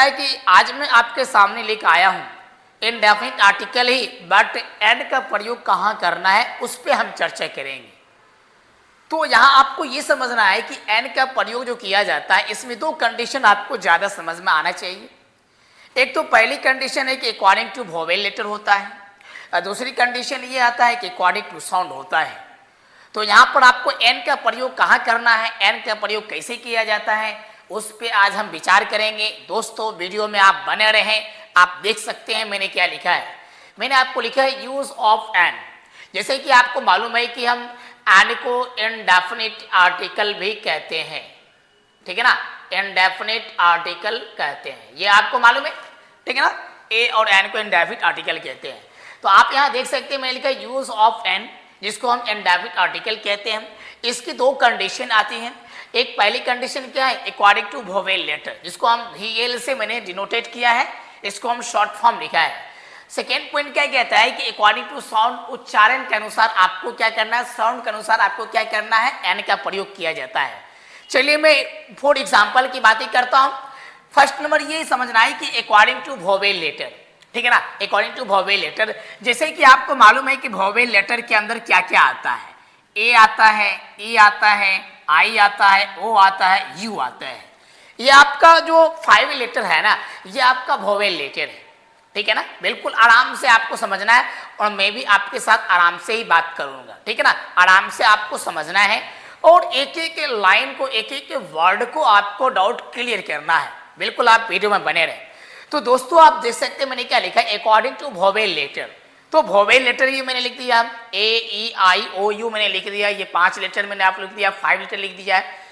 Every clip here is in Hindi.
है कि आज मैं आपके सामने लेकर आया हूं indefinite article he, but and का प्रयोग कहाँ करना है उस पर हम चर्चा करेंगे। तो यहाँ आपको ये समझना है कि एंड का प्रयोग जो किया जाता है इसमें दो कंडीशन आपको ज़्यादा समझ में आना चाहिए। एक तो पहली कंडीशन है कि अकॉर्डिंग टू वोवेल लेटर होता है, और दूसरी कंडीशन ये आता है कि अकॉर्डिंग टू साउंड होता है। तो यहाँ पर आपको एंड का प्रयोग कहाँ करना है, एंड का प्रयोग कैसे किया जाता है, उस पर आज हम विचार करेंगे। दोस्तों वीडियो में आप बने रहें। आप देख सकते हैं मैंने क्या लिखा है। मैंने आपको लिखा है यूज ऑफ एंड। जैसे कि आपको मालूम है कि हम एंड को इनडेफिनिट आर्टिकल भी कहते हैं, ठीक है ना, इनडेफिनिट आर्टिकल कहते हैं, ये आपको मालूम है, ठीक है ना। ए और एन को इनडेफिनिट आर्टिकल कहते हैं। तो आप यहाँ देख सकते हैं मैंने लिखा यूज ऑफ एन, जिसको हम इनडेफिनिट आर्टिकल कहते हैं। इसकी दो कंडीशन आती हैं। एक पहली कंडीशन क्या है, अकॉर्डिंग टू वोवेल लेटर, जिसको हम VL से मैंने डिनोटेट किया है, इसको हम शॉर्ट फॉर्म लिखा है। सेकेंड पॉइंट क्या कहता है कि अकॉर्डिंग टू साउंड, उच्चारण के अनुसार आपको क्या करना है, साउंड के अनुसार आपको क्या करना है, एन का प्रयोग किया जाता है। चलिए मैं फॉर एग्जाम्पल की बातें करता हूं। फर्स्ट नंबर ये समझना है कि अकॉर्डिंग टू वोवेल लेटर, ठीक है ना, अकॉर्डिंग टू वोवेल लेटर। जैसे कि आपको मालूम है कि वोवेल लेटर के अंदर क्या क्या आता है, ए आता है, ई आता है, आई आता है, ओ आता है, यू आता है। ये आपका जो 5 लेटर है ना, ये आपका वोवेल लेटर है, ठीक है ना। बिल्कुल आराम से आपको समझना है और मैं भी आपके साथ आराम से ही बात करूंगा, ठीक है ना। आराम से आपको समझना है और एक एक लाइन को, एक एक वर्ड को आपको डाउट क्लियर करना है। बिल्कुल आप वीडियो में बने रहे। तो दोस्तों आप देख सकते हैं मैंने क्या लिखा है, अकॉर्डिंग टू वोवेल लेटर। तो वोवेल लेटर ये मैंने लिख दिया, AEIOU मैंने लिख दिया, ये 5 लेटर मैंने आप लिख दिया, 5 लेटर लिख दिया है।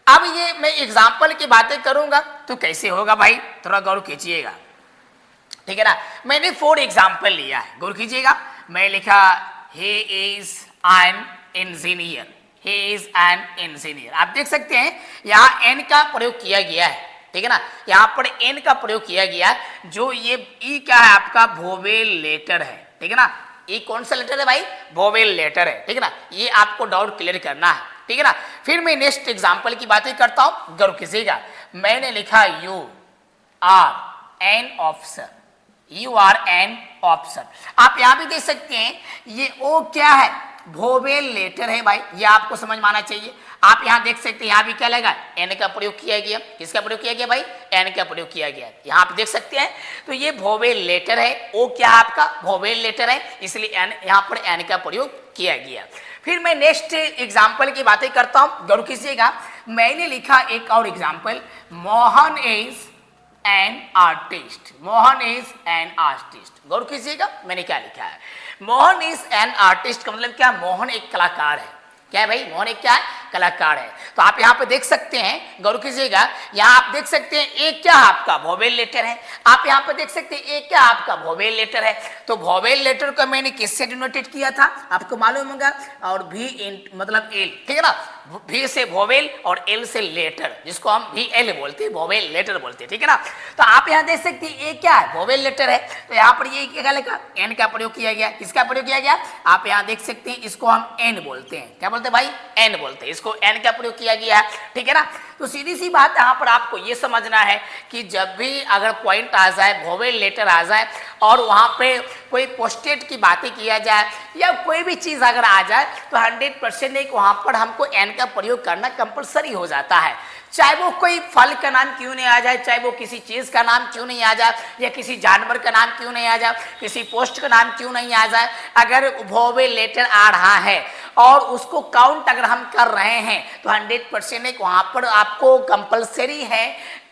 अब ये मैं एग्जाम्पल की बातें करूंगा तो कैसे होगा भाई, थोड़ा गौर कीजिएगा, ठीक है ना। मैंने 4 एग्जाम्पल लिया है, गौर कीजिएगा। मैं लिखा he is an engineer, he is an engineer। आप देख सकते हैं यहाँ एन का प्रयोग किया गया है, ठीक है ना। यहाँ पर एन का प्रयोग किया गया, जो ये ई क्या है आपका वोवेल लेटर है, ठीक है ना। ई कौन सा लेटर है भाई, वोवेल लेटर है, ठीक है ना। ये आपको डाउट क्लियर करना है, ठीक है ना। फिर मैं नेक्स्ट एग्जाम्पल की बातें करता हूं, गौर कीजिएगा। मैंने लिखा you are an officer, you are an officer. आप यहां भी देख सकते हैं ये ओ क्या है, वोवेल लेटर है भाई, ये आपको समझ में आना चाहिए। आप यहां देख सकते हैं यहाँ भी क्या लगा, एन का प्रयोग किया गया। किसका प्रयोग किया गया भाई, एन का प्रयोग किया गया। यहाँ आप देख सकते हैं तो ये वोवेल लेटर है, ओ क्या है आपका वोवेल लेटर है, इसलिए एन, यहाँ पर एन का प्रयोग किया गया। फिर मैं नेक्स्ट एग्जाम्पल की बातें करता हूं, गौर कीजिएगा। मैंने लिखा एक और example, Mohan is an artist, Mohan is an artist. गौर कीजिएगा मैंने क्या लिखा है, मोहन इज एन आर्टिस्ट का मतलब क्या, मोहन एक कलाकार है। क्या है भाई, मोहन एक क्या है, कलाकार है। तो आप यहाँ पे देख सकते हैं, गौर कीजिएगा, यहाँ आप देख सकते हैं एक क्या आपका वोवेल लेटर है। आप यहाँ पे देख सकते हैं एक क्या आपका वोवेल लेटर है। तो वोवेल लेटर को मैंने किससे डिनोटेट किया था आपको मालूम होगा, और V मतलब एल, ठीक है ना। V से वोवेल और L से लेटर, जिसको हम VL बोलते हैं, वोवेल लेटर बोलते हैं, ठीक है ना। तो आप यहाँ देख सकते हैं एक क्या है, वोवेल लेटर है। तो यहाँ पर ये क्या लिखा, एन का प्रयोग किया गया। किसका प्रयोग किया गया, आप यहाँ देख सकते हैं, इसको हम एन बोलते हैं। क्या बोलते हैं भाई, एन बोलते हैं, इसको एन का प्रयोग किया गया है, ठीक है ना। तो सीधी सी बात यहाँ पर आपको ये समझना है कि जब भी अगर पॉइंट आ जाए, वोवेल लेटर आ जाए और वहाँ पे कोई पोस्टेड की बातें किया जाए या कोई भी चीज़ अगर आ जाए तो 100% एक वहाँ पर हमको एन का प्रयोग करना कंपलसरी हो जाता है। चाहे वो कोई फल का नाम क्यों नहीं आ जाए, चाहे वो किसी चीज़ का नाम क्यों नहीं आ जाए, या किसी जानवर का नाम क्यों नहीं आ जाए, किसी पोस्ट का नाम क्यों नहीं आ जाए, अगर वोवेल लेटर आ रहा है और उसको काउंट अगर हम कर रहे हैं तो 100% एक वहाँ पर आपको कंपलसरी है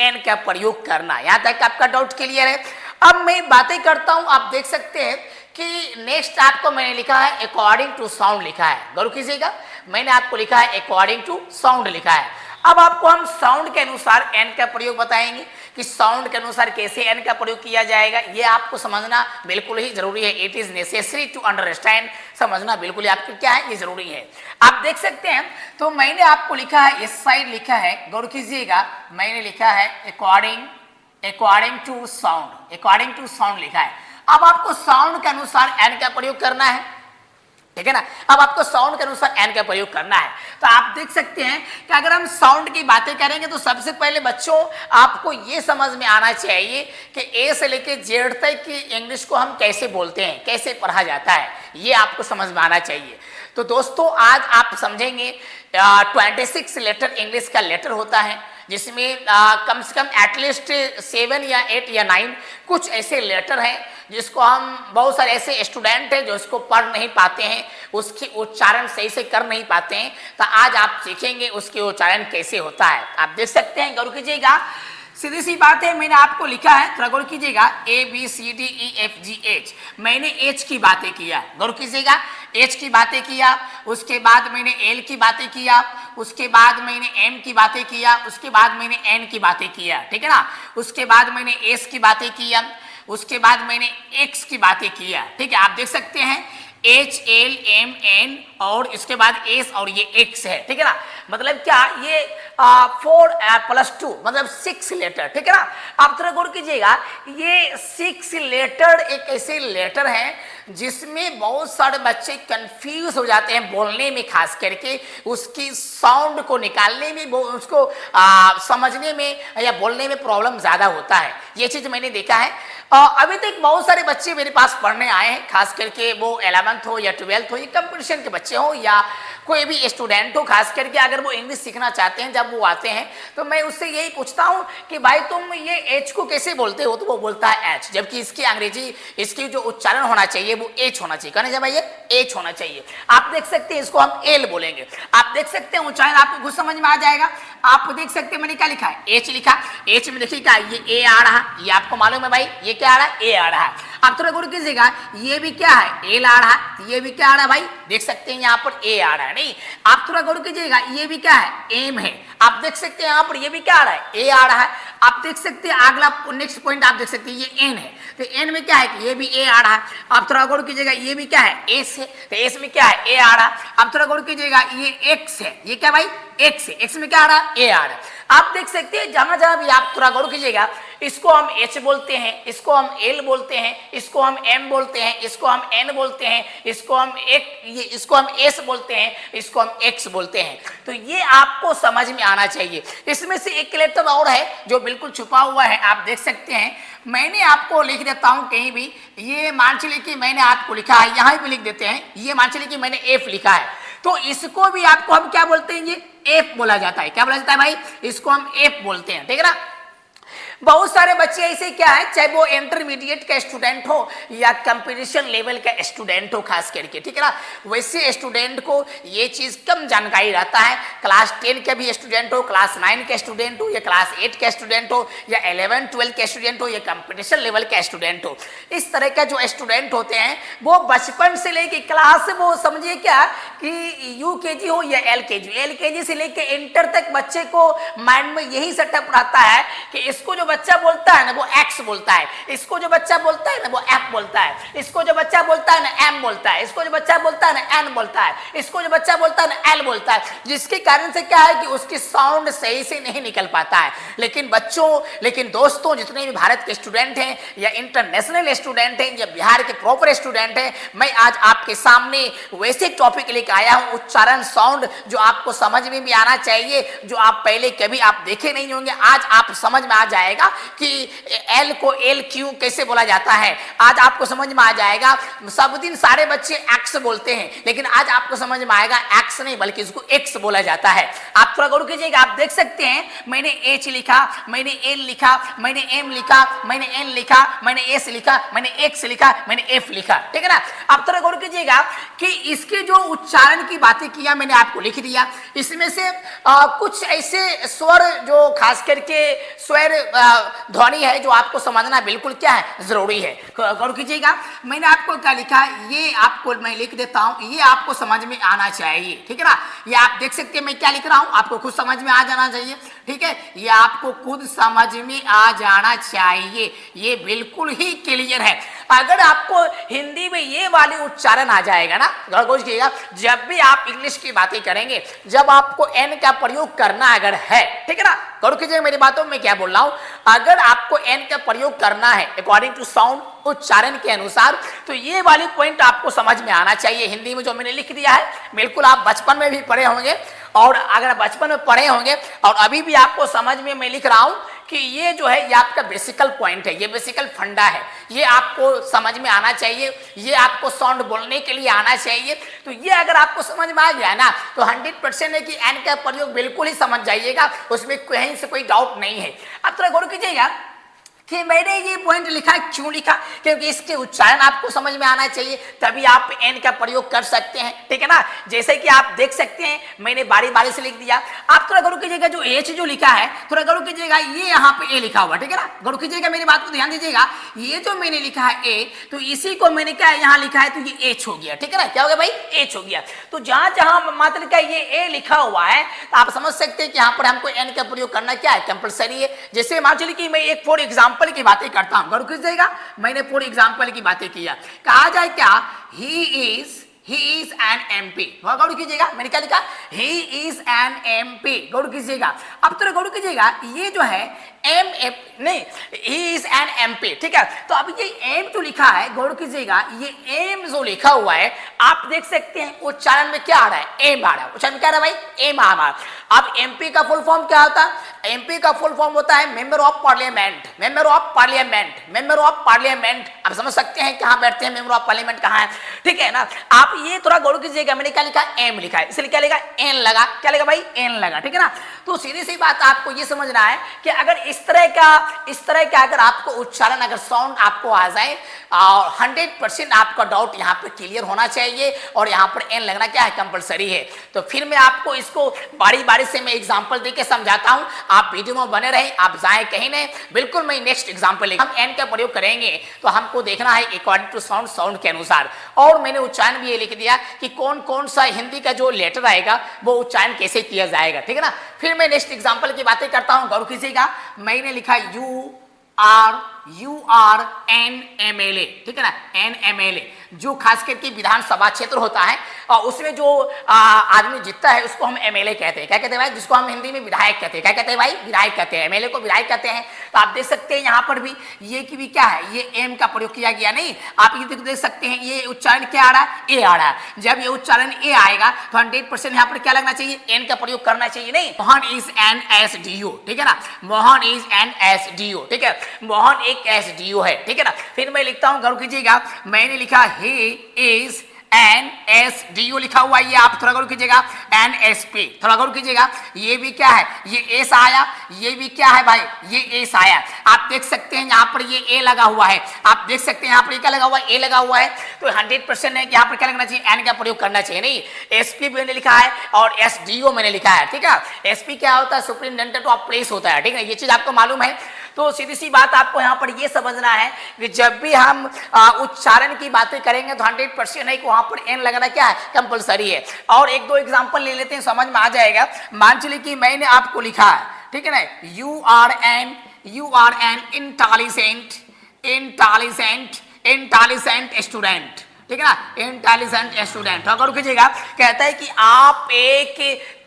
एन का प्रयोग करना। यहाँ तक आपका डाउट क्लियर है। अब मैं बातें करता हूँ, आप देख सकते हैं कि नेक्स्ट आपको मैंने लिखा है अकॉर्डिंग टू साउंड लिखा है। गौर कीजिएगा, मैंने आपको लिखा है अकॉर्डिंग टू साउंड लिखा है। अब आपको हम साउंड के अनुसार एन का प्रयोग बताएंगे कि साउंड के अनुसार कैसे एन का प्रयोग किया जाएगा, ये आपको समझना बिल्कुल ही जरूरी है। It is necessary to understand, समझना बिल्कुल ही आपके क्या है, ये जरूरी है। आप देख सकते हैं तो मैंने आपको लिखा है, इस साइड लिखा है, गौर कीजिएगा, मैंने लिखा है according to sound, according to sound लिखा है। अब आपको साउंड के अनुसार एन का प्रयोग करना है। ठीक है ना। अब आपको साउंड के अनुसार एन का प्रयोग करना है। तो आप देख सकते हैं कि अगर हम साउंड की बातें करेंगे तो सबसे पहले बच्चों आपको ये समझ में आना चाहिए कि ए से लेके जेड तक की इंग्लिश को हम कैसे बोलते हैं, कैसे पढ़ा जाता है, ये आपको समझ में आना चाहिए। तो दोस्तों आज आप समझेंगे 26 लेटर इंग्लिश का लेटर होता है, जिसमें कम से कम एटलीस्ट 7 या 8 या 9 कुछ ऐसे लेटर हैं जिसको हम, बहुत सारे ऐसे स्टूडेंट हैं जो इसको पढ़ नहीं पाते हैं, उसकी उच्चारण सही से कर नहीं पाते हैं। तो आज आप सीखेंगे उसके उच्चारण कैसे होता है। आप देख सकते हैं, गौर कीजिएगा, सीधी सी बात है, मैंने आपको लिखा है, थोड़ा गौर कीजिएगा, ABCDEFGH, मैंने एच की बातें किया, गौर कीजिएगा, एच की बातें किया, उसके बाद मैंने एल की बातें किया, उसके बाद मैंने एम की बातें किया, उसके बाद मैंने एन की बातें किया, ठीक है ना। उसके बाद मैंने एस की बातें किया, उसके बाद मैंने एक्स की बातें किया, ठीक है। आप देख सकते हैं HLMN और इसके बाद एस और ये एक्स है, ठीक है ना। मतलब क्या, ये 4+2 मतलब 6 लेटर, ठीक है ना। आप थोड़ा गौर कीजिएगा, ये 6 लेटर एक ऐसे लेटर हैं जिसमें बहुत सारे बच्चे कंफ्यूज हो जाते हैं बोलने में, खास करके उसकी साउंड को निकालने में, उसको समझने में या बोलने में प्रॉब्लम ज्यादा होता है। ये चीज मैंने देखा है। अभी तक बहुत सारे बच्चे मेरे पास पढ़ने आए हैं, खास करके वो 11th हो या 12th हो, ये कंपटीशन के बच्चे हो या कोई भी स्टूडेंट हो, खास करके अगर वो इंग्लिश सीखना चाहते हैं, जब वो आते हैं तो मैं उससे यही पूछता हूं कि भाई तुम ये एच को कैसे बोलते हो, तो वो बोलता है एच, जबकि इसकी अंग्रेजी, इसकी जो उच्चारण होना चाहिए वो एच होना चाहिए, कहना भाई ये एच होना चाहिए। आप देख सकते हैं, इसको हम एल बोलेंगे। आप देख सकते हैं उच्चारण आपको कुछ समझ में आ जाएगा। आप देख सकते हैं मैंने क्या लिखा है, एच लिखा, एच में देखिए क्या, ये ए आ रहा, ये आपको मालूम है भाई, ये क्या आ रहा है, ए आ रहा है। आप थोड़ा गौर कीजिएगा, ये भी क्या है, एल आ रहा है, ये भी क्या आ रहा है भाई, देख सकते हैं यहाँ पर ए आ रहा है, नहीं। आप थोड़ा गौर कीजिएगा, ये भी क्या है, एम है। आप देख सकते हैं यहाँ पर ये भी क्या आ रहा है, ए आ रहा है। आप देख सकते हैं अगला नेक्स्ट पॉइंट आप देख सकते हैं, ये एन है, तो एन में क्या है कि ये भी ए आ रहा है। आप थोड़ा गौर कीजिएगा, ये भी क्या है, एस है, तो एस में क्या है, ए आ रहा है। आप थोड़ा गौर कीजिएगा, ये एक्स है, ये क्या भाई, एक्स है, एक्स में क्या आ रहा है, ए आ रहा है। आप देख सकते हैं जहां जहां भी आप थोड़ा गौर कीजिएगा, इसको हम एच बोलते हैं, इसको हम एल बोलते हैं, इसको हम एम बोलते हैं, इसको हम एन बोलते हैं, इसको हम इसको हम एस बोलते हैं, इसको हम एक्स बोलते हैं। तो ये आपको समझ में आना चाहिए। इसमें से एक लेटर और है जो बिल्कुल छुपा हुआ है, आप देख सकते हैं। मैंने आपको लिख देता हूं कहीं भी, ये मान चलिए कि मैंने आपको लिखा है, यहां भी लिख देते हैं, ये मान चलिए कि मैंने एफ लिखा है, तो इसको भी आपको हम क्या बोलते हैं, ये एफ बोला जाता है। क्या बोला जाता है भाई, इसको हम एफ बोलते हैं, ठीक है ना। बहुत सारे बच्चे ऐसे क्या है, चाहे वो इंटरमीडिएट का स्टूडेंट हो या कंपटीशन लेवल का स्टूडेंट हो, खास करके, ठीक है ना, वैसे स्टूडेंट को ये चीज कम जानकारी रहता है। क्लास 10 का भी स्टूडेंट हो, क्लास 9 का स्टूडेंट हो, या क्लास 8 का स्टूडेंट हो, या 11 12 का स्टूडेंट हो, या कंपटीशन लेवल का स्टूडेंट हो, इस तरह का जो स्टूडेंट होते हैं वो बचपन से लेके क्लास, वो समझिए क्या कि UKG हो या LKG से लेके इंटर तक बच्चे को माइंड में यही सेटअप रहता है कि इसको जो बच्चा बोलता है ना वो एक्स बोलता है, इसको जो बच्चा बोलता है ना वो एफ बोलता है, इसको जो बच्चा बोलता है ना एम बोलता है, इसको जो बच्चा बोलता है ना एन बोलता है, इसको जो बच्चा बोलता है ना एल बोलता है, जिसके कारण से क्या है कि उसकी साउंड सही से नहीं निकल पाता है। लेकिन दोस्तों, जितने भी भारत के स्टूडेंट हैं या इंटरनेशनल स्टूडेंट हैं या बिहार के प्रॉपर स्टूडेंट हैं, मैं आज आपके सामने वैसे टॉपिक लेकर आया हूं, उच्चारण साउंड जो आपको समझ में भी आना चाहिए, जो आप पहले कभी आप देखे नहीं होंगे। आज आप समझ में आ जाएगा कि एल को एल क्यू कैसे बोला जाता है, आज आपको समझ में आ जाएगा। सब दिन सारे बच्चे एक्स बोलते हैं, लेकिन आज आपको समझ में आएगा एक्स नहीं बल्कि इसको एक्स बोला जाता है। आप थोड़ा गौर कीजिएगा, आप देख सकते हैं मैंने एच लिखा, मैंने एल लिखा, मैंने एम लिखा, मैंने एन लिखा, मैंने एस लिखा, मैंने एक्स लिखा, मैंने एफ लिखा, ठीक है ना। आप थोड़ा गौर कीजिएगा कि इसके जो उच्चारण की बातें किया मैंने आपको लिख दिया। इसमें से कुछ ऐसे स्वर जो खास करके स्वर ध्वनि है जो आपको समझना बिल्कुल क्या है, जरूरी है। गौर कीजिएगा, मैंने आपको क्या लिखा, ये आपको मैं लिख देता हूं, ये आपको समझ में आना चाहिए, ठीक है ना। ये आप देख सकते हैं मैं क्या लिख रहा हूं, आपको खुद समझ में आ जाना चाहिए, ठीक है। ये आपको खुद समझ में आ जाना चाहिए, ये बिल्कुल ही क्लियर है। अगर आपको हिंदी में ये वाली उच्चारण आ जाएगा ना, गौर कीजिएगा, जब भी आप इंग्लिश की बातें करेंगे, जब आपको एन का प्रयोग करना अगर है, ठीक है ना, गौर कीजिएगा मेरी बातों में क्या बोल रहा हूं, अगर आपको एन का प्रयोग करना है अकॉर्डिंग टू साउंड, उच्चारण के अनुसार। तो ये वाली पॉइंट आपको समझ में आना चाहिए। हिंदी में जो मैंने लिख दिया है बिल्कुल आप बचपन में भी पढ़े होंगे, और अगर बचपन में पढ़े होंगे और अभी भी आपको समझ में मैं लिख रहा हूं कि ये जो है ये आपका बेसिकल पॉइंट है, ये बेसिकल फंडा है, ये आपको समझ में आना चाहिए, ये आपको साउंड बोलने के लिए आना चाहिए। तो ये अगर आपको समझ में आ गया ना तो 100% है कि एन का प्रयोग बिल्कुल ही समझ जाइएगा, उसमें कहीं से कोई डाउट नहीं है। अब थोड़ा गौर कीजिएगा कि मैंने ये पॉइंट लिखा, क्यों लिखा, क्योंकि इसके उच्चारण आपको समझ में आना चाहिए, तभी आप एन का प्रयोग कर सकते हैं, ठीक है ना। जैसे कि आप देख सकते हैं मैंने बारी बारी से लिख दिया। आप थोड़ा गौर कीजिएगा जो एच जो लिखा है, थोड़ा गौर कीजिएगा ये यहाँ पे ए लिखा हुआ, ठीक है ना। गौर कीजिएगा मेरी बात को ध्यान दीजिएगा, ये जो मैंने लिखा है ए, तो इसी को मैंने क्या यहाँ लिखा है, तो ये एच हो गया, ठीक है ना। क्या हो गया भाई, एच हो गया। तो जहां जहां मात्र का ये ए लिखा हुआ है तो आप समझ सकते हैं कि यहाँ पर हमको एन का प्रयोग करना क्या है, कंपलसरी है। जैसे मान चलिए कि मैं एक फॉर एग्जाम्पल की बातें करता हूं, गौर कीजिएगा मैंने फॉर एग्जांपल की बातें किया, कहा जाए क्या, ही इज एन एमपी, गौर कीजिएगा मैंने क्या लिखा, ही इज एन एमपी, गौर कीजिएगा। अब तो गौर कीजिएगा ये जो है एम एफ नहीं, ही इज एन एमपी, ठीक है। तो अब ये एम जो लिखा है, गौर कीजिएगा ये एम जो लिखा हुआ है आप देख सकते हैं उच्चारण में क्या आ रहा है, एम आ रहा है, उच्चारण में क्या आ रहा है भाई, एम आ रहा है। अब एमपी का फुल फॉर्म क्या होता है, एमपी का फुल फॉर्म होता है member of parliament, member of parliament, member of parliament. आप समझ सकते हैं कहां बैठते हैं मेंबर ऑफ पार्लियामेंट, कहां है, ठीक है ना। आप ये थोड़ा गौर कीजिएगा मैंने क्या लिखा, एम लिखा है, इसलिए क्या लिखा, एन लगा, क्या लगा भाई, एन लगा, ठीक है ना। तो सीधी सी बात आपको ये समझना है कि अगर इस तरह का अगर आपको उच्चारण, अगर साउंड आपको आ जाए, 100% आपका डाउट यहाँ पे क्लियर होना चाहिए, और यहाँ पर एन लगना क्या है, कंपलसरी है। तो फिर मैं आपको इसको बारी बारी से मैं एग्जांपल देके समझाता हूँ, आप वीडियो में बने रहें, आप जाए कहीं नहीं। बिल्कुल मैं नेक्स्ट एग्जांपल हम एन का प्रयोग करेंगे तो हमको देखना है अकॉर्डिंग टू साउंड, साउंड के अनुसार। और मैंने उच्चारण भी ये लिख दिया कि कौन कौन सा हिंदी का जो लेटर आएगा वो उच्चारण कैसे किया जाएगा, ठीक है ना। फिर मैं नेक्स्ट एग्जांपल की बातें करता हूँ, गौर कीजिएगा मैंने लिखा you are an M L A, ठीक है ना, एन एम एल ए, जो खास करके विधानसभा क्षेत्र होता है और उसमें जो आदमी जीतता है उसको हम एमएलए कहते हैं। क्या कहते हैं भाई, जिसको हम हिंदी में विधायक कहते हैं, क्या कहते हैं भाई, विधायक कहते हैं, एमएलए को विधायक कहते हैं। तो आप देख सकते हैं यहाँ पर भी ये की भी क्या है, ये एम का प्रयोग किया गया, नहीं आप ये देख सकते हैं ये उच्चारण क्या आ रहा है, ए आ रहा है। जब ये उच्चारण ए आएगा तो 100% यहाँ पर क्या लगना चाहिए, एन का प्रयोग करना चाहिए, नहीं। Mohan is an S D O, ठीक है ना, Mohan is an S D O, ठीक है, मोहन एक एस डी ओ है, ठीक है ना। फिर मैं लिखता हूँ, गौर कीजिएगा मैंने लिखा he is an S D O लिखा हुआ है, ये आप थोड़ा गौर कीजिएगा, एन एस पी, थोड़ा गौर कीजिएगा ये भी क्या है, ये एस आया, ये भी क्या है भाई, ये एस आया। आप देख सकते हैं यहाँ पर ये ए लगा हुआ है, आप देख सकते हैं यहाँ पर क्या लगा हुआ है, ए लगा हुआ है। तो 100% है कि यहाँ पर क्या लगना चाहिए, एन का प्रयोग करना चाहिए, नहीं। एस पी मैंने लिखा है और एस डी ओ मैंने लिखा है, ठीक है। एस पी क्या होता है, सुप्रिंटेंडेंट ऑफ पुलिस होता है, ठीक है, ये चीज आपको मालूम है। तो सीधी सी बात आपको यहाँ पर ये समझना है कि जब भी हम उच्चारण की बातें करेंगे तो 100% है कि वहां पर एन लगना क्या है, कंपलसरी है। और एक दो एग्जांपल ले लेते हैं, समझ में आ जाएगा। मान चलिए कि मैंने आपको लिखा है, ठीक है ना, you are an intelligent student, ठीक है ना, इंटेलिजेंट स्टूडेंट। गौर कीजिएगा कहता है कि आप एक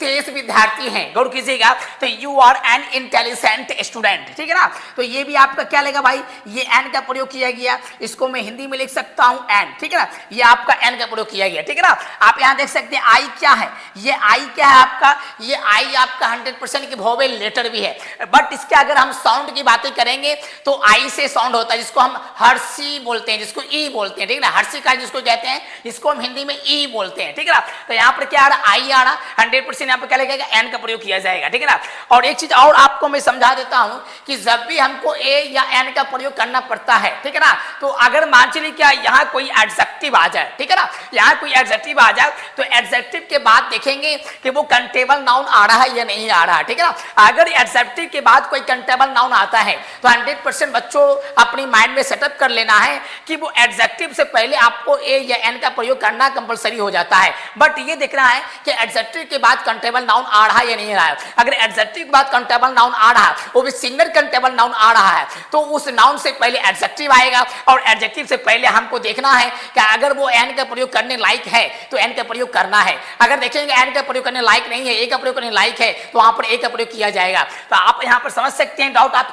तेज विद्यार्थी हैं, गौर कीजिएगा, तो you are an intelligent student, ठीक है ना। तो ये भी आपका क्या लेगा भाई, ये एन का प्रयोग किया गया, इसको मैं हिंदी में लिख सकता हूं एन, ठीक है ना, ये आपका एन का प्रयोग किया गया, ठीक है ना। आप यहां देख सकते हैं आई क्या है, ये आई क्या है आपका, ये आई आपका 100% की वोवेल लेटर भी है। बट इसके अगर हम साउंड की बातें करेंगे तो आई से साउंड होता है, जिसको हम हर्षी बोलते हैं, जिसको ई बोलते हैं, ठीक है ना, हर्षी का जिसको कहते हैं, इसको हम हिंदी में ई बोलते हैं, ठीक है ना। तो यहाँ पर क्या आ रहा, आई आ रहा, 100% यहाँ पर क्या लगेगा, एन का प्रयोग किया जाएगा, ठीक है ना। और एक चीज और आपको मैं समझा देता हूं कि जब भी हमको ए या एन का प्रयोग करना पड़ता है, ठीक है ना, तो अगर मान चलिए क्या यहाँ कोई एडजेक्टिव आ जाए, ठीक है ना, यहाँ कोई एडजेक्टिव आ जाए तो एडजेक्टिव के बाद देखेंगे कि वो कंटेबल नाउन आ रहा है या नहीं आ रहा है, ठीक है ना। अगर एडजेक्टिव के बाद कोई कंटेबल नाउन आता है तो 100% बच्चों अपनी माइंड में सेटअप कर लेना है कि वो एडजेक्टिव से पहले आपको ए या एन का प्रयोग करना कंपलसरी हो जाता है। बट ये देखना है कि एडजेक्टिव के बाद कंटेबल नाउन आ रहा है या नहीं आ रहा है। अगर एडजेक्टिव के बाद कंटेबल नाउन आ रहा है, वो भी सिंगल कंटेबल नाउन आ रहा है, तो उस नाउन से पहले एडजेक्टिव आएगा, और एडजेक्टिव से पहले हमको देखना है कि अगर वो एन का प्रयोग करने लायक है तो एन का प्रयोग करना है। अगर देखेंगे एन का प्रयोग करने लायक नहीं है, ए का प्रयोग करने लायक है, तो वहां पर ए का प्रयोग किया जाएगा। तो आप यहां पर समझ सकते हैं डाउट आपका